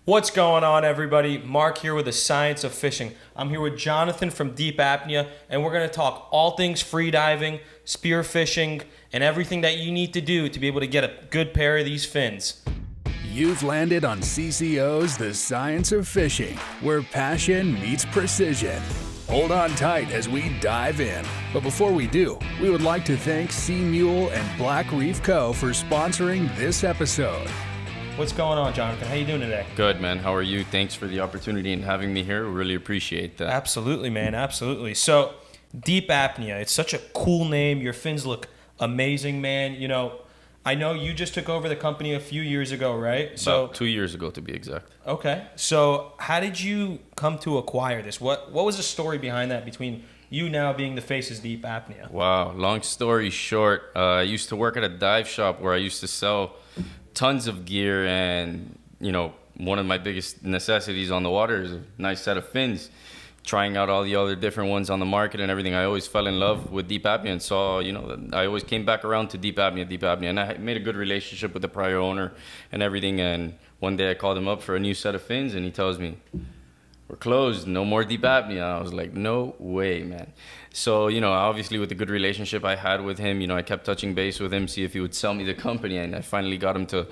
What's going on, everybody? Mark here with the Science of Fishing. I'm here with Jonathan from Deep Apnea, and we're going to talk all things free diving, spear fishing, and everything that you need to do to be able to get a good pair of these fins. You've landed on CCO's The Science of Fishing, where passion meets precision. Hold on tight as we dive in. But before we do, we would like to thank Sea Mule and Black Reef Co. for sponsoring this episode. What's going on, Jonathan? How you doing today? Good, man. How are you? Thanks for the opportunity and having me here. Really appreciate that. Absolutely, man. Absolutely. So, Deep Apnea, it's such a cool name. Your fins look amazing, man. You know, I know you just took over the company a few years ago, right? About 2 years ago, to be exact. Okay. So, how did you come to acquire this? What was the story behind that between you now being the face of Deep Apnea? Wow. Long story short, I used to work at a dive shop where I used to sell tons of gear, and one of my biggest necessities on the water is a nice set of fins. Trying out all the other different ones on the market and everything, I always fell in love with Deep Apnea and saw, I always came back around to Deep Apnea, and I made a good relationship with the prior owner and everything. And one day I called him up for a new set of fins, and he tells me, "We're closed, no more Deep Apnea." I was like, no way, man. So, obviously with the good relationship I had with him, I kept touching base with him, see if he would sell me the company. And I finally got him to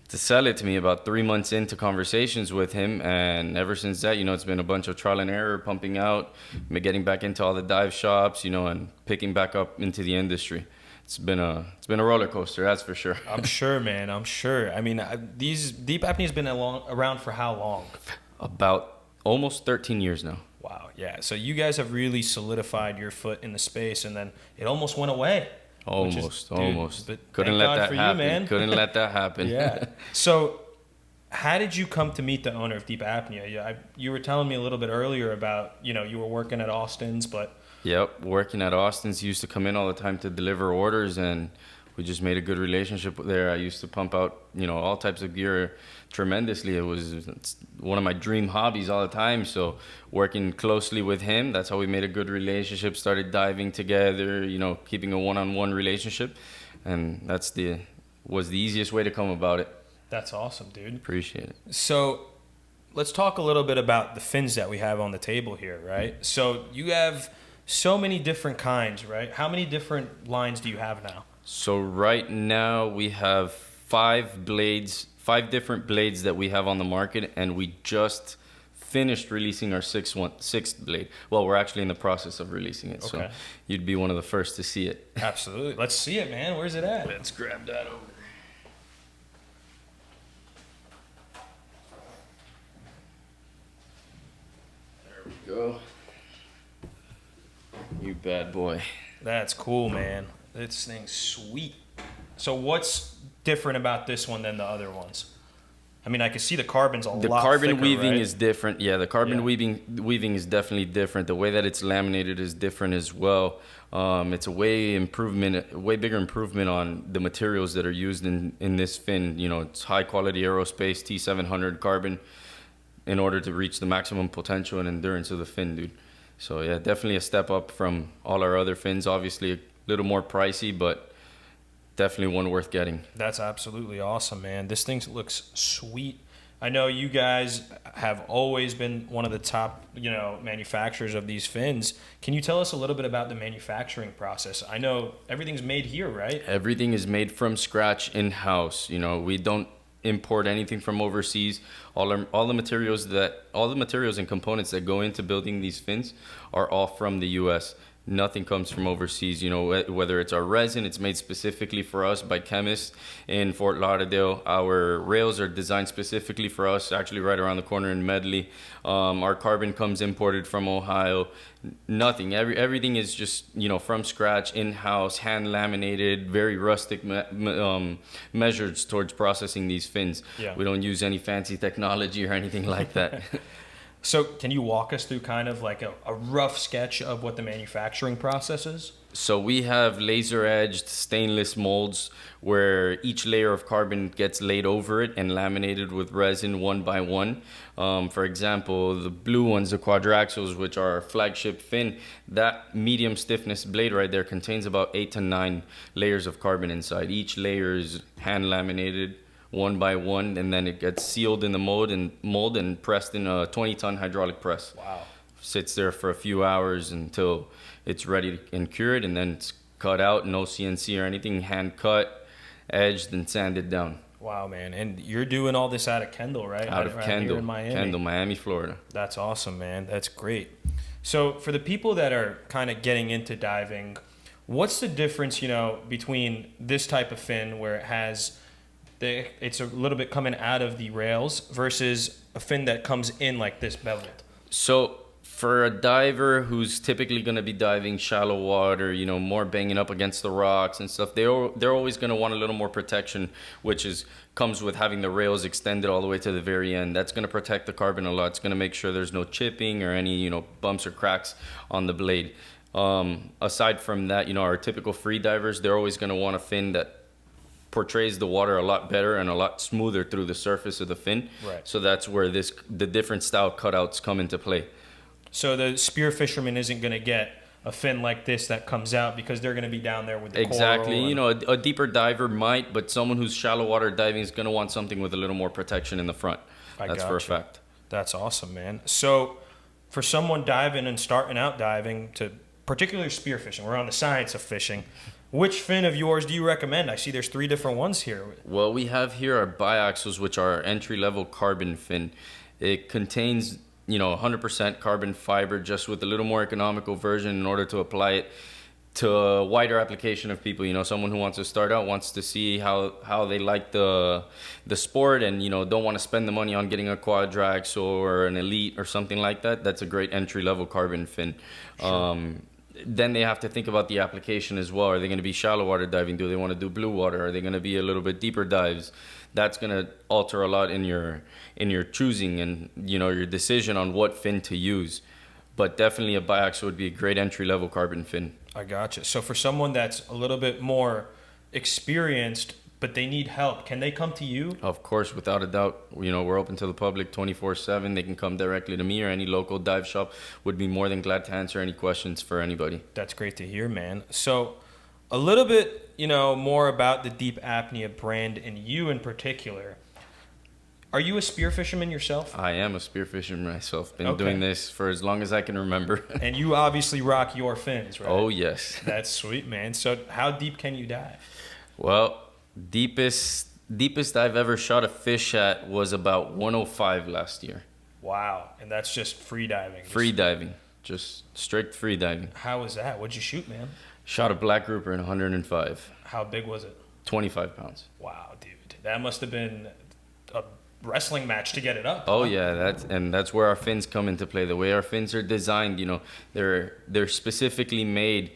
sell it to me about 3 months into conversations with him. And ever since that, it's been a bunch of trial and error, pumping out, getting back into all the dive shops, and picking back up into the industry. It's been a roller coaster, that's for sure. I'm sure, man. I'm sure. I mean, these Deep Apnea has been around for how long? About almost 13 years now. Wow, yeah. So you guys have really solidified your foot in the space, and then it almost went away. Almost. But Couldn't let that happen. You, man. Couldn't let that happen. Yeah. So how did you come to meet the owner of Deep Apnea? You were telling me a little bit earlier about, you were working at Austin's, but... Yep, working at Austin's. He used to come in all the time to deliver orders, and we just made a good relationship there. I used to pump out, all types of gear tremendously. It's one of my dream hobbies all the time. So working closely with him, that's how we made a good relationship, started diving together, keeping a one-on-one relationship. And was the easiest way to come about it. That's awesome, dude. Appreciate it. So let's talk a little bit about the fins that we have on the table here, right? So you have so many different kinds, right? How many different lines do you have now? So right now we have 5 different blades that we have on the market, and we just finished releasing our sixth blade. Well, we're actually in the process of releasing it, okay. So you'd be one of the first to see it. Absolutely. Let's see it, man. Where's it at? Let's grab that over. There we go. You bad boy. That's cool, man. This thing's sweet. So what's different about this one than the other ones? I mean, I can see the carbon's a lot thicker, The carbon weaving right? is different. Yeah, the carbon weaving is definitely different. The way that it's laminated is different as well. It's a way bigger improvement on the materials that are used in this fin. It's high quality aerospace T700 carbon in order to reach the maximum potential and endurance of the fin, dude. So yeah, definitely a step up from all our other fins. Obviously a little more pricey, but definitely one worth getting. That's absolutely awesome, man. This thing looks sweet. I know you guys have always been one of the top, manufacturers of these fins. Can you tell us a little bit about the manufacturing process? I know everything's made here, right? Everything is made from scratch in-house. We don't import anything from overseas. All the materials and components that go into building these fins are all from the US. Nothing comes from overseas. Whether it's our resin, it's made specifically for us by chemists in Fort Lauderdale. Our rails are designed specifically for us, actually right around the corner in Medley. Our carbon comes imported from Ohio. Nothing. Everything is just, from scratch, in-house, hand laminated, very rustic measures towards processing these fins. Yeah. We don't use any fancy technology or anything like that. So can you walk us through kind of like a rough sketch of what the manufacturing process is? So we have laser-edged stainless molds where each layer of carbon gets laid over it and laminated with resin one by one. For example, the blue ones, the quadraxles, which are our flagship fin, that medium stiffness blade right there contains about 8 to 9 layers of carbon inside. Each layer is hand laminated one by one, and then it gets sealed in the mold and pressed in a 20-ton hydraulic press. Wow. Sits there for a few hours until it's ready and cured, and then it's cut out, no CNC or anything, hand cut, edged, and sanded down. Wow, man. And you're doing all this out of Kendall, right? Out of right Kendall, here in Miami. Kendall, Miami, Florida. That's awesome, man. That's great. So for the people that are kind of getting into diving, what's the difference, between this type of fin where it's a little bit coming out of the rails versus a fin that comes in like this beveled? So for a diver who's typically going to be diving shallow water, more banging up against the rocks and stuff, they're always going to want a little more protection, which comes with having the rails extended all the way to the very end. That's going to protect the carbon a lot. It's going to make sure there's no chipping or any, bumps or cracks on the blade. Aside from that, our typical free divers, they're always going to want a fin that portrays the water a lot better and a lot smoother through the surface of the fin. Right. So that's where the different style cutouts come into play. So the spear fisherman isn't going to get a fin like this that comes out because they're going to be down there with the exactly. coral. A deeper diver might, but someone who's shallow water diving is going to want something with a little more protection in the front. That's for a fact. That's awesome, man. So for someone diving and starting out diving, to particularly spear fishing, we're on the science of fishing, which fin of yours do you recommend? I see there's 3 different ones here. Well, we have here our biaxles, which are our entry-level carbon fin. It contains 100% carbon fiber, just with a little more economical version in order to apply it to a wider application of people. Someone who wants to start out, wants to see how they like the sport, and don't want to spend the money on getting a Quadrax or an Elite or something like that. That's a great entry-level carbon fin. Sure. Then they have to think about the application as well. Are they going to be shallow water diving? Do they want to do blue water? Are they going to be a little bit deeper dives? That's going to alter a lot in your choosing and your decision on what fin to use. But definitely a biaxial would be a great entry-level carbon fin. I gotcha. So for someone that's a little bit more experienced, but they need help, can they come to you? Of course, without a doubt. We're open to the public 24/7. They can come directly to me, or any local dive shop would be more than glad to answer any questions for anybody. That's great to hear, man. So a little bit, more about the Deep Apnea brand and you in particular. Are you a spear fisherman yourself? I am a spear fisherman myself. Been doing this for as long as I can remember. And you obviously rock your fins, right? Oh, yes. That's sweet, man. So how deep can you dive? Well, deepest I've ever shot a fish at was about 105 last year. Wow. And that's just free diving? Free diving. Just strict free diving. How was that? What'd you shoot, man? Shot a black grouper in 105. How big was it? 25 pounds. Wow, dude. That must have been a wrestling match to get it up. Oh, yeah, that's where our fins come into play. The way our fins are designed, they're specifically made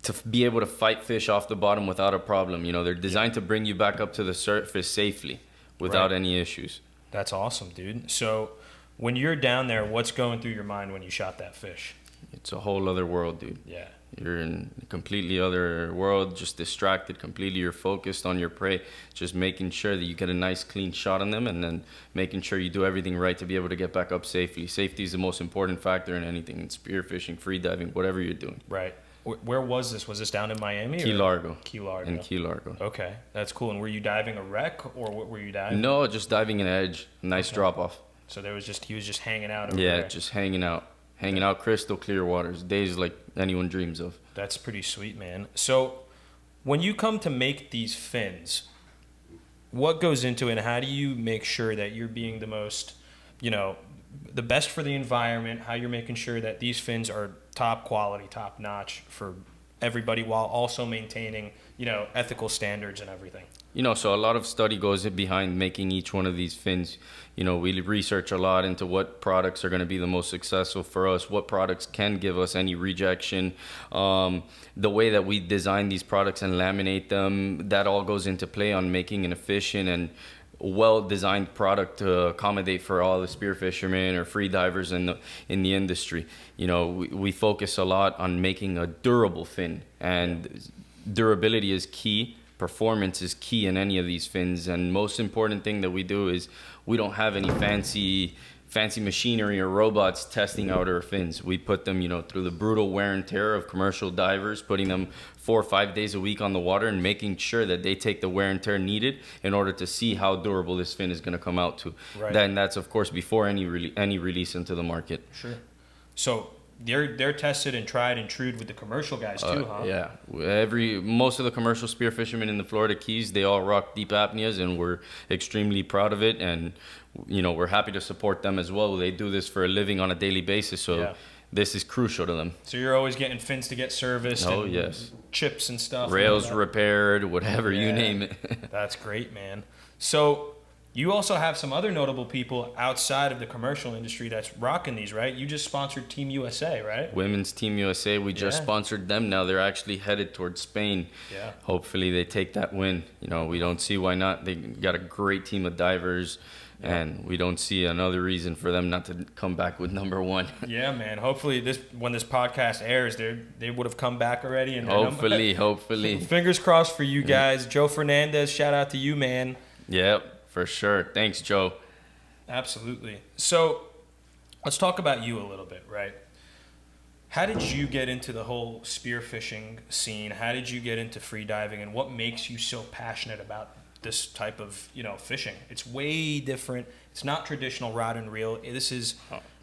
to be able to fight fish off the bottom without a problem. They're designed to bring you back up to the surface safely without any issues. That's awesome, dude. So when you're down there, what's going through your mind when you shot that fish? It's a whole other world, dude. Yeah. You're in a completely other world, just distracted completely. You're focused on your prey, just making sure that you get a nice clean shot on them, and then making sure you do everything right to be able to get back up safely. Safety is the most important factor in anything, in spearfishing, free diving, whatever you're doing. Right. Where was this? Was this down in Miami? Key Largo. Key Largo. In Key Largo. Okay, that's cool. And were you diving a wreck, or what were you diving? No, just diving an edge. Nice drop off. So he was just hanging out over there. Yeah, just hanging out. Hanging out, crystal clear waters. Days like anyone dreams of. That's pretty sweet, man. So when you come to make these fins, what goes into it, and how do you make sure that you're being the most, the best for the environment, how you're making sure that these fins are top quality, top notch for everybody, while also maintaining, ethical standards and everything? So a lot of study goes behind making each one of these fins. We research a lot into what products are going to be the most successful for us, what products can give us any rejection, the way that we design these products and laminate them, that all goes into play on making an efficient and well-designed product to accommodate for all the spear fishermen or free divers in the industry. We focus a lot on making a durable fin, and durability is key. Performance is key in any of these fins, and most important thing that we do is we don't have any fancy fancy machinery or robots testing out our fins. We put them, through the brutal wear and tear of commercial divers, putting them 4 or 5 days a week on the water and making sure that they take the wear and tear needed in order to see how durable this fin is going to come out to. Right. Then that's, of course, before any release into the market. Sure. So they're tested and tried and trued with the commercial guys too, huh? Yeah. Most of the commercial spear fishermen in the Florida Keys, they all rock deep apneas, and we're extremely proud of it. And we're happy to support them as well. They do this for a living on a daily basis, so this is crucial to them. So you're always getting fins to get serviced. Oh, and yes. Chips and stuff. Rails repaired, whatever you name it. That's great, man. So you also have some other notable people outside of the commercial industry that's rocking these, right? You just sponsored Team USA, right? Women's Team USA, we just sponsored them. Now they're actually headed towards Spain. Yeah. Hopefully they take that win. We don't see why not. They got a great team of divers, and we don't see another reason for them not to come back with number one. Yeah, man. Hopefully when this podcast airs, they would have come back already. And Hopefully. Fingers crossed for you guys. Joe Fernandez, shout out to you, man. Yep. For sure. Thanks, Joe. Absolutely. So let's talk about you a little bit, right? How did you get into the whole spearfishing scene? How did you get into free diving? And what makes you so passionate about this type of, fishing? It's way different. It's not traditional rod and reel. This is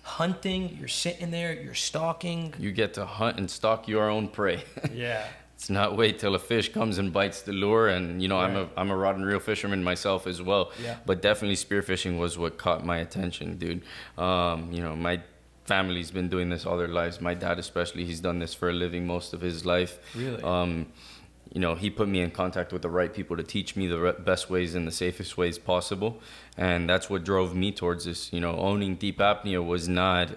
hunting. You're sitting there. You're stalking. You get to hunt and stalk your own prey. Yeah. It's not wait till a fish comes and bites the lure. And, Right. I'm a rod and reel fisherman myself as well. Yeah. But definitely spearfishing was what caught my attention, dude. My family's been doing this all their lives. My dad especially, he's done this for a living most of his life. Really? He put me in contact with the right people to teach me the best ways and the safest ways possible. And that's what drove me towards this. Owning Deep Apnea was not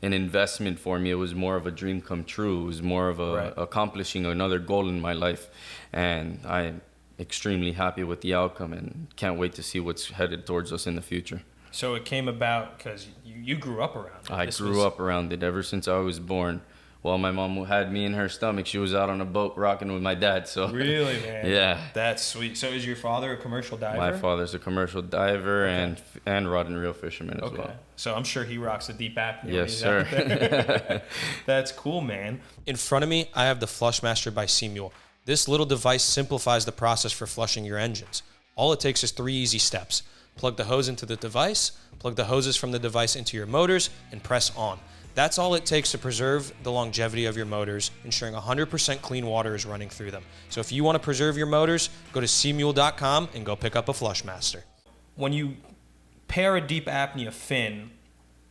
an investment for me. It was more of a dream come true. It was more of accomplishing another goal in my life. And I'm extremely happy with the outcome and can't wait to see what's headed towards us in the future. So it came about because you grew up around it. I grew up around it ever since I was born. While my mom had me in her stomach, she was out on a boat rocking with my dad. So Really, man? Yeah. That's sweet. So is your father a commercial diver? My father's a commercial diver and rod and reel fisherman as well. So I'm sure he rocks the Deep Apnea. Yes, sir. That's cool, man. In front of me, I have the Flushmaster by Seamule. This little device simplifies the process for flushing your engines. All it takes is 3 easy steps. Plug the hose into the device, plug the hoses from the device into your motors, and press on. That's all it takes to preserve the longevity of your motors, ensuring 100% clean water is running through them. So if you want to preserve your motors, go to seamule.com and go pick up a Flushmaster. When you pair a Deep Apnea fin,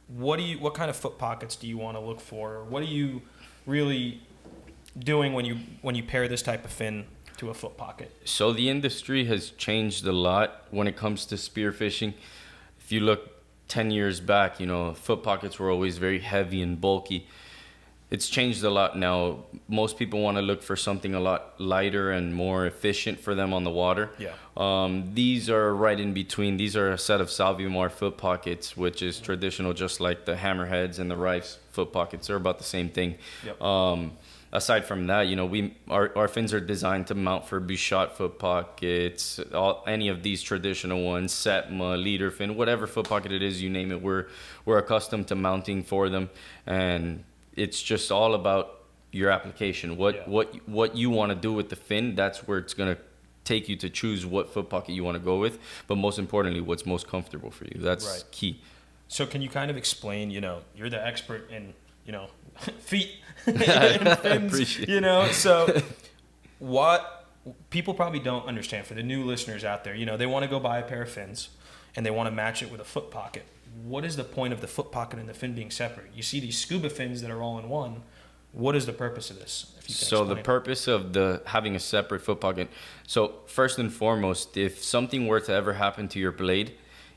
what kind of foot pockets do you want to look for? What are you really doing when you pair this type of fin to a foot pocket? So the industry has changed a lot when it comes to spearfishing. If you look 10 years back, foot pockets were always very heavy and bulky. It's changed a lot now. Most people want to look for something a lot lighter and more efficient for them on the water. Yeah. These are right in between. These are a set of Salvimar foot pockets, which is traditional, just like the hammerheads and the Rifes foot pockets. They're about the same thing. Yep. Aside from that, our fins are designed to mount for Bouchot foot pockets, any of these traditional ones, Setma, leader fin, whatever foot pocket it is, you name it, we're accustomed to mounting for them. And it's just all about your application. What you want to do with the fin, that's where it's going to take you to choose what foot pocket you want to go with. But most importantly, what's most comfortable for you. That's key. So can you kind of explain, you're the expert in, feet and fins, so what people probably don't understand, for the new listeners out there, they want to go buy a pair of fins and they want to match it with a foot pocket. What is the point of the foot pocket and the fin being separate? You see these scuba fins that are all in one. What is the purpose of this? If you can explain. The purpose of having a separate foot pocket. So first and foremost, if something were to ever happen to your blade,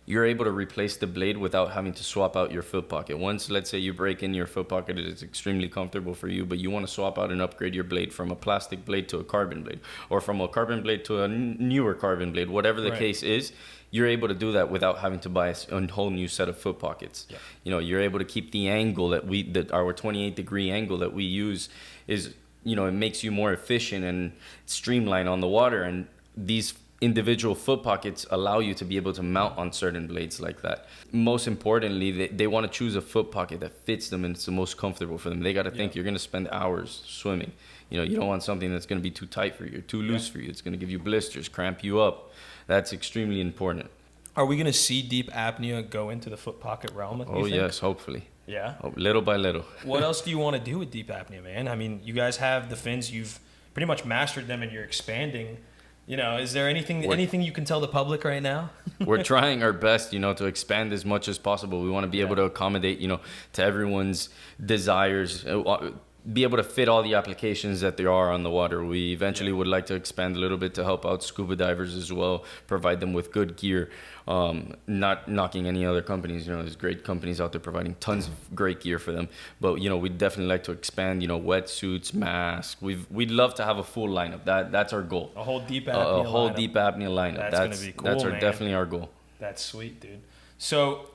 you're able to replace the blade without having to swap out your foot pocket. Once, let's say you break in your foot pocket, it is extremely comfortable for you, but you want to swap out and upgrade your blade from a plastic blade to a carbon blade, or from a carbon blade to a newer carbon blade, whatever the case is, you're able to do that without having to buy a whole new set of foot pockets. Yeah. You're able to keep the angle that our 28-degree angle that we use is, it makes you more efficient and streamlined on the water. And these individual foot pockets allow you to be able to mount on certain blades like that. Most importantly, they want to choose a foot pocket that fits them and it's the most comfortable for them. They got to think you're going to spend hours swimming. You know, you don't want something that's going to be too tight for you or too loose for you. It's going to give you blisters, cramp you up. That's extremely important. Are we going to see deep apnea go into the foot pocket realm? Oh, yes, hopefully. Yeah? Little by little. What else do you want to do with deep apnea, man? I mean, you guys have the fins. You've pretty much mastered them and you're expanding. You know, is there anything you can tell the public right now? We're trying our best, you know, to expand as much as possible. We want to be able to accommodate, you know, to everyone's desires, be able to fit all the applications that there are on the water. We eventually would like to expand a little bit to help out scuba divers as well, provide them with good gear. Not knocking any other companies, you know, there's great companies out there providing tons of great gear for them. But, you know, we'd definitely like to expand, you know, wetsuits, masks. We'd love to have a full lineup. That's our goal. A whole deep apnea A whole lineup. deep apnea lineup. That's going to be cool, That's man. definitely our goal. That's sweet, dude. So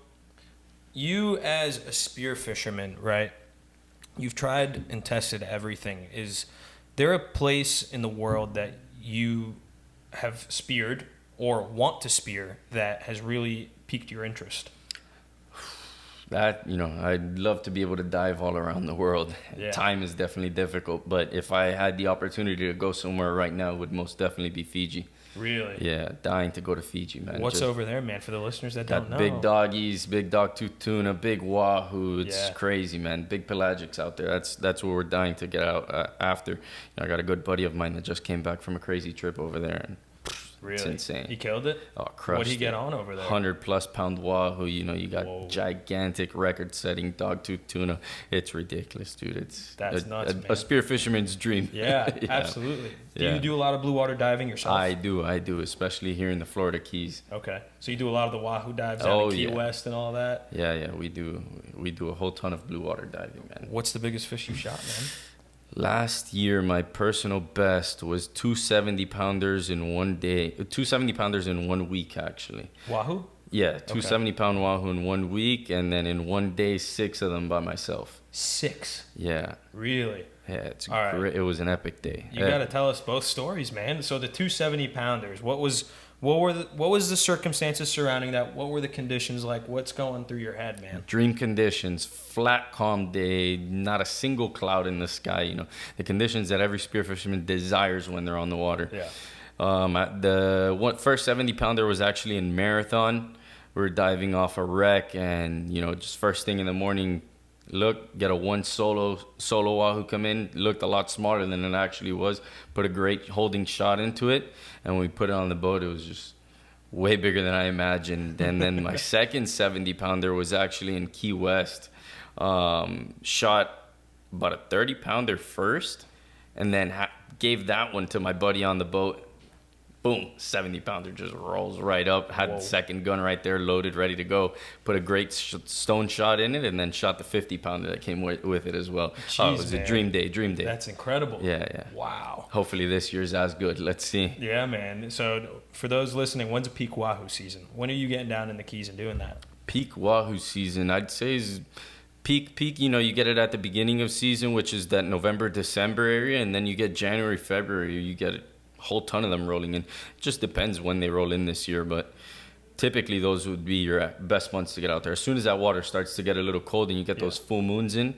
you as a spear fisherman, right? You've tried and tested everything. Is there a place in the world that you have speared or want to spear that has really piqued your interest? That, you know, I'd love to be able to dive all around the world. Yeah. Time is definitely difficult, but if I had the opportunity to go somewhere right now, it would most definitely be Fiji. Really? Yeah, dying to go to Fiji, man. What's Just over there, man, for the listeners that don't got know? big doggies, big dogtooth tuna, big wahoo. It's Yeah. crazy, man. Big pelagics out there. That's what we're dying to get out after. You know, I got a good buddy of mine that just came back from a crazy trip over there, and Really? it's insane. He killed it? Oh, crushed. What'd he get on over there? 100+ pound wahoo. You know, you got Whoa. gigantic record-setting dogtooth tuna. It's ridiculous, dude. It's That's nuts, man. a spear fisherman's dream. Yeah, absolutely. Do Yeah. you do a lot of blue water diving yourself? I do, especially here in the Florida Keys. Okay. So you do a lot of the Wahoo dives out Oh, in Key yeah. West and all that? Yeah, we do a whole ton of blue water diving, man. What's the biggest fish you shot, man? Last year, my personal best was 270 pounders in one day. 270 pounders in 1 week, actually. Wahoo? Yeah, 270 pound wahoo in 1 week, and then in 1 day, 6 of them by myself. 6. Yeah, Really? yeah, it's All right. great. It was an epic day. You got to tell us both stories, man. So the 270 pounders, what was the circumstances surrounding that? What were the conditions like? What's going through your head, man? Dream conditions, flat, calm day, not a single cloud in the sky. You know, the conditions that every spear fisherman desires when they're on the water. Yeah. First 70 pounder was actually in Marathon. We were diving off a wreck, and you know, just first thing in the morning, get a one solo wahoo come in. Looked a lot smaller than it actually was. Put a great holding shot into it, and when we put it on the boat, it was just way bigger than I imagined. And then my second 70 pounder was actually in Key West. Shot about a 30 pounder first, and then gave that one to my buddy on the boat. Boom, 70 pounder just rolls right up. Had Whoa. the second gun right there, loaded, ready to go. Put a great stone shot in it, and then shot the 50 pounder that came with it as well. Jeez, it was man. a dream day. That's incredible. Yeah. Wow. Hopefully this year's as good. Let's see. Yeah, man. So for those listening, when's a peak Wahoo season? When are you getting down in the Keys and doing that? Peak wahoo season, I'd say is peak. You know, you get it at the beginning of season, which is that November, December area, and then you get January, February. You get a whole ton of them rolling in. It just depends when they roll in this year, but typically those would be your best months to get out there. As soon as that water starts to get a little cold and you get those full moons in,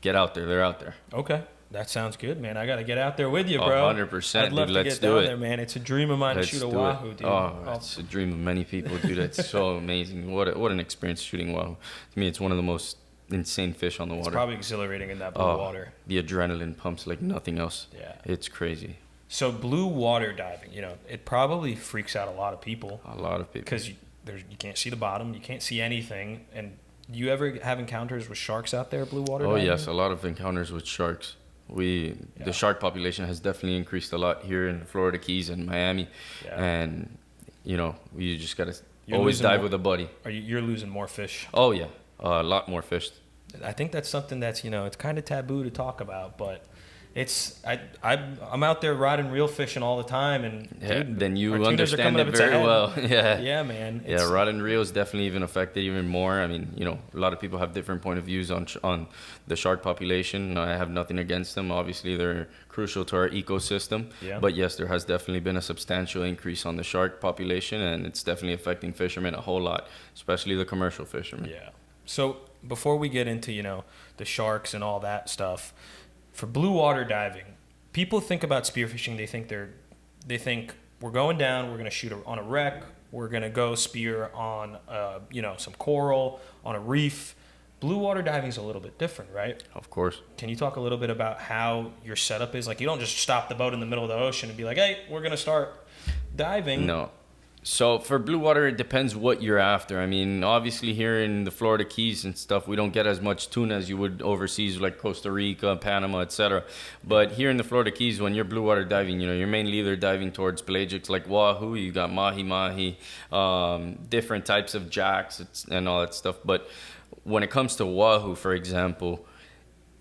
get out there. They're out there. Okay. That sounds good, man. I got to get out there with you, bro. 100%, I'd love dude. to Let's get do down it. there, man. It's a dream of mine Let's to shoot a do Wahoo, it. dude. It's a dream of many people, dude. It's so amazing. What an experience shooting wahoo. To me, it's one of the most insane fish on the water. It's probably exhilarating in that blue water. The adrenaline pumps like nothing else. Yeah. It's crazy. So blue water diving, you know, it probably freaks out a lot of people. A lot of people. Because you can't see the bottom, you can't see anything. And do you ever have encounters with sharks out there, blue water diving? Oh, yes. A lot of encounters with sharks. The shark population has definitely increased a lot here in the Florida Keys and Miami. Yeah. And, you know, you just got to You're always losing dive more- with a buddy. You're losing more fish. Oh, yeah. A lot more fish. I think that's something that's, you know, it's kind of taboo to talk about, but I'm out there riding reel fishing all the time, and Yeah, dude, then our you tuners are understand coming it up its very head. well. Yeah. Yeah, man. Yeah, rod and reel is definitely even affected even more. I mean, a lot of people have different point of views on the shark population. I have nothing against them. Obviously, they're crucial to our ecosystem. Yeah. But yes, there has definitely been a substantial increase on the shark population, and it's definitely affecting fishermen a whole lot, especially the commercial fishermen. Yeah. So before we get into the sharks and all that stuff, for blue water diving, people think about spearfishing. They think we're going down, we're going to shoot on a wreck, we're going to go spear on some coral on a reef. Blue water diving is a little bit different, right? Of course. Can you talk a little bit about how your setup is? Like, you don't just stop the boat in the middle of the ocean and be like, hey, we're going to start diving. No. So for blue water, it depends what you're after. I mean, obviously here in the Florida Keys and stuff, we don't get as much tuna as you would overseas, like Costa Rica, Panama, etc. But here in the Florida Keys, when you're blue water diving, you're mainly either diving towards pelagics like Wahoo, you got mahi, different types of jacks and all that stuff. But when it comes to Wahoo, for example,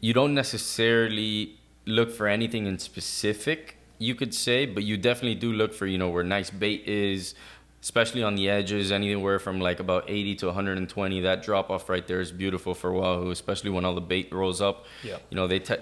you don't necessarily look for anything in specific, you could say, but you definitely do look for, where nice bait is, especially on the edges, anywhere from like about 80 to 120. That drop off right there is beautiful for Wahoo, especially when all the bait rolls up. Yeah.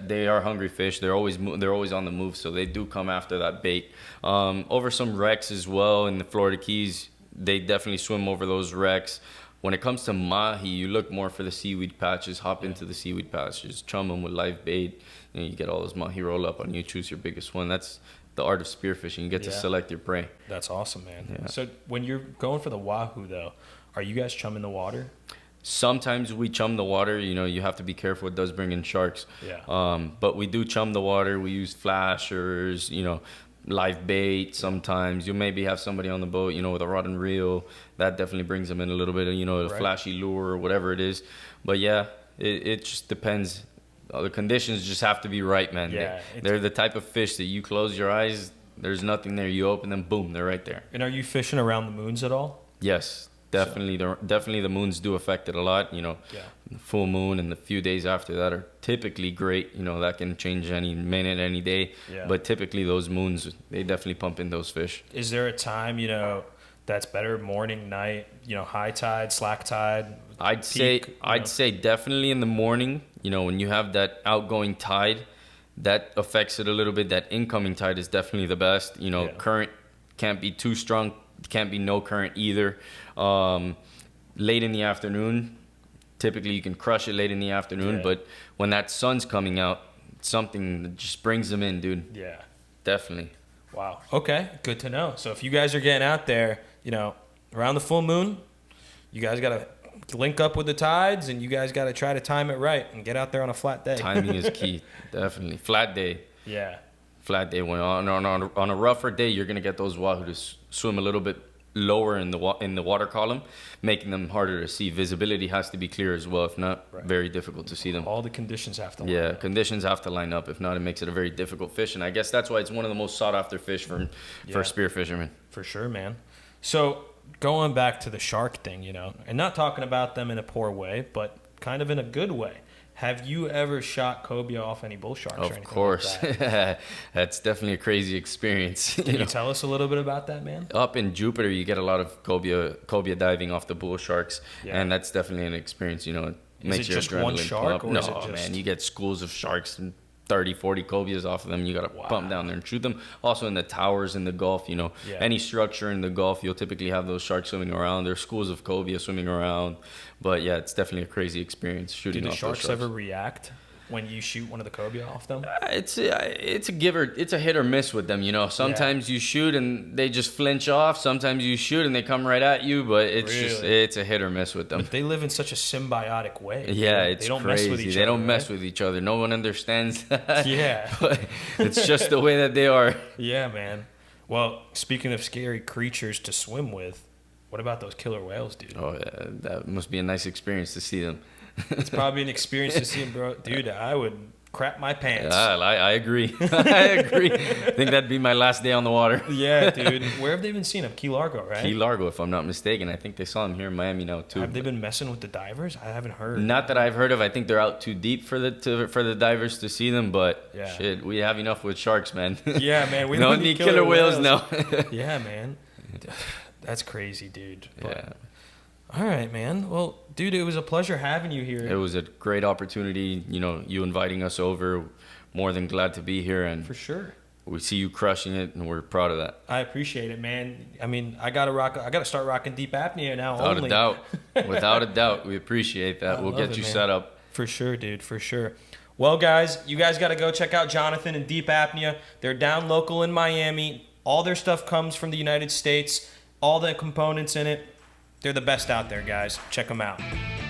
They are hungry fish. They're always on the move, so they do come after that bait. Over some wrecks as well in the Florida Keys, they definitely swim over those wrecks. When it comes to mahi, you look more for the seaweed patches. Hop into the seaweed patches, chum them with live bait. You get all those mahi roll up on you. Choose your biggest one. That's the art of spearfishing. You get to select your prey. That's awesome, man. Yeah. So when you're going for the Wahoo, though, are you guys chumming the water? Sometimes we chum the water. You have to be careful. It does bring in sharks. Yeah. But we do chum the water. We use flashers, live bait sometimes. You maybe have somebody on the boat, with a rod and reel. That definitely brings them in a little bit of, a Right. flashy lure or whatever it is. But yeah, it just depends. The conditions just have to be right, man. Yeah, They're the type of fish that you close your eyes, there's nothing there. You open them, boom, they're right there. And are you fishing around the moons at all? Yes, definitely. Definitely the moons do affect it a lot. Yeah. The full moon and the few days after that are typically great. That can change any minute, any day. Yeah. But typically those moons, they definitely pump in those fish. Is there a time, that's better, morning, night, high tide, slack tide? I'd peak, say definitely in the morning. When you have that outgoing tide, that affects it a little bit. That incoming tide is definitely the best. Yeah. Current can't be too strong. Can't be no current either. Late in the afternoon, typically you can crush it late in the afternoon. Yeah. But when that sun's coming out, it's something that just brings them in, dude. Yeah. Definitely. Wow. Okay. Good to know. So if you guys are getting out there, around the full moon, you guys got to link up with the tides, and you guys got to try to time it right and get out there on a flat day. Timing is key. Definitely. Flat day. Yeah. Flat day. When on a rougher day, you're gonna get those wahoo to swim a little bit lower in the water column, making them harder to see. Visibility has to be clear as well. If not, very difficult to see them. All the conditions have to line Yeah, up. conditions have to line up. If not, it makes it a very difficult fish. And I guess that's why it's one of the most sought after fish for spear fishermen. For sure, man. So going back to the shark thing, and not talking about them in a poor way, but kind of in a good way. Have you ever shot cobia off any bull sharks or anything Of course. like that? That's definitely a crazy experience. Can you tell us a little bit about that, man? Up in Jupiter, you get a lot of cobia diving off the bull sharks, Yeah. and that's definitely an experience. It makes it your just one adrenaline shark, pump. or No, is it just- man, you get schools of sharks and 30, 40 cobias off of them. You got to pump down there and shoot them. Also in the towers in the Gulf, any structure in the Gulf, you'll typically have those sharks swimming around. There's schools of cobia swimming around, but yeah, it's definitely a crazy experience Do shooting the off sharks those sharks. ever react when you shoot one of the cobia off them? It's a hit or miss with them, Sometimes you shoot and they just flinch off. Sometimes you shoot and they come right at you, but it's a hit or miss with them. But they live in such a symbiotic way. Yeah, it's they don't crazy. mess with each they other. don't mess with each other. No one understands that. Yeah. But it's just the way that they are. Yeah, man. Well, speaking of scary creatures to swim with, what about those killer whales, dude? Oh, yeah, that must be a nice experience to see them. It's probably an experience to see them, bro. Dude, I would crap my pants. I agree. I agree. I think that'd be my last day on the water. Yeah, dude. Where have they been seeing him? Key Largo, right? Key Largo, if I'm not mistaken. I think they saw him here in Miami now too. Have they been messing with the divers? I haven't heard. Not that I've heard of. I think they're out too deep for the divers to see them. But Yeah. shit, we have enough with sharks, man. Yeah, man. We don't need killer whales now. Yeah, man. That's crazy, dude. But, Yeah. all right, man. Well, dude, it was a pleasure having you here. It was a great opportunity. You know, you inviting us over. More than glad to be here, and For sure. we see you crushing it, and we're proud of that. I appreciate it, man. I mean, I gotta start rocking Deep Apnea now. Without only. a doubt. Without a doubt. We appreciate that. We'll love get it, you man. set up. For sure, dude. For sure. Well, guys, you guys got to go check out Jonathan and Deep Apnea. They're down local in Miami. All their stuff comes from the United States. All the components in it. They're the best out there, guys. Check them out.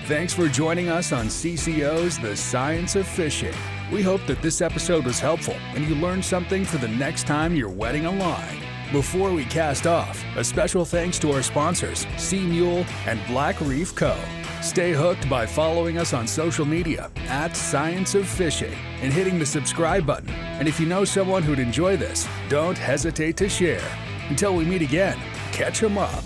Thanks for joining us on CCO's The Science of Fishing. We hope that this episode was helpful and you learned something for the next time you're wetting a line. Before we cast off, a special thanks to our sponsors, Sea Mule and Black Reef Co. Stay hooked by following us on social media at Science of Fishing and hitting the subscribe button. And if you know someone who'd enjoy this, don't hesitate to share. Until we meet again, catch 'em up.